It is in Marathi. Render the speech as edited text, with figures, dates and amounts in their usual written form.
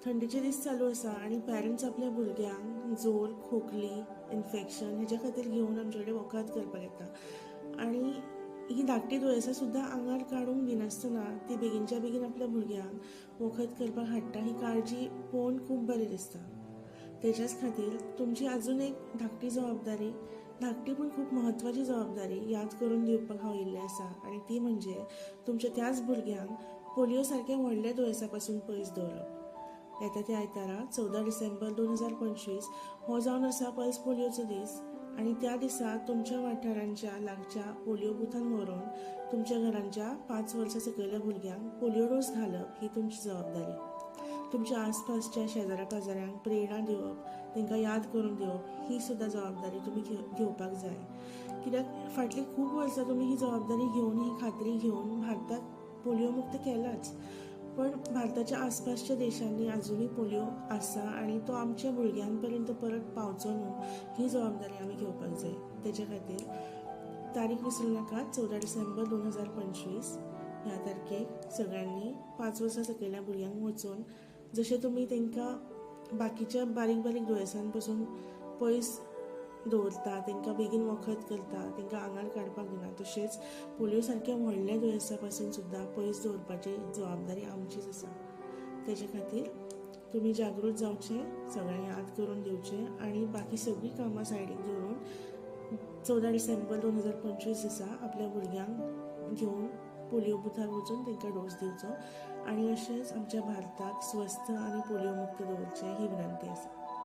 थंडीचे दीस चालू आसा आनी पॅरंट्स आपल्या भुरग्यांक जोर खोकली इन्फेक्शन हेच्या खातीर घेवन आमचे कडेन वखद करपाक येता आनी ही धाकटी दुयेंसां सुद्दां आंगार काडूंक दिनासतना ती बेगीनच्या बेगीन आपल्या भुरग्यांक वखद करपाक हाडटा ही काळजी पळोवन खूब बरें दिसता। तेच्याच खातीर तुमची आजून एक धाकटी जबाबदारी, धाकटी पूण खूब म्हत्वाची जबाबदारी याद करून दिवपाक हांव येयल्लें आसा आनी ती म्हणजे तुमच्या त्याच भुरग्यांक पोलियो सारक्या व्हडल्या दुयेंसा पासून पयस दवरप। येता त्या आयतारा 14 डिसेंबर 2025 हो जावन आसा पल्स पोलियोचो दीस आनी त्या दिसा तुमच्या वाठारांच्या लागच्या पोलियो बुथांत व्हरून तुमच्या घरांच्या 5 वर्सां सकयल्या भुरग्यांक पोलियो डोस घालप ही तुमची जबाबदारी। तुमच्या आसपासच्या शेजाऱ्या पाजाऱ्यांक प्रेरणा दिवप, तांकां याद करून दिवप ही सुद्दां जबाबदारी तुमी घेवपाक जाय। कित्याक फाटलीं खूब वर्सां तुमी ही जबाबदारी घेवन ही खात्री घेवन भारताक पोलियो मुक्त केलाच, पण भारताच्या आसपासच्या देशांनी अजूनही पोलियो आसा आनी तो आमच्या भुरग्यां पर्यंत परत पावचो न्हू ही जबाबदारी आमी घेवपाक जाय। तेच्या खातीर तारीख विसरूं नाकात, 14 डिसेंबर 2025 ह्या तारखेक सगळ्यांनी 5 वर्सां सकयल्या भुरग्यांक वचून जशें तुमी तांकां बाकीच्या बारीक बारीक दुयेंसां पासून पयस दवरता, तांकां बेगीन वखद करता, तांकां आंगार काडपाक दिना, तशेंच पोलियो सारक्या व्हडल्या दुयेंसां पासून सुद्दां पयस दवरपाची जबाबदारी आमचीच आसा। तेच्या खातीर तुमी जागृत जावचें, सगळ्यांक याद करून दिवचें आनी बाकी सगळीं कामां सायडीक दवरून 14 डिसेंबर 2025 दिसा आपल्या भुरग्यांक घेवन पोलियो बुथार वचून तांकां डोस दिवचो आनी अशेंच आमच्या भारताक स्वस्थ आनी पोलियो मुक्त दवरचें ही विनंती आसा।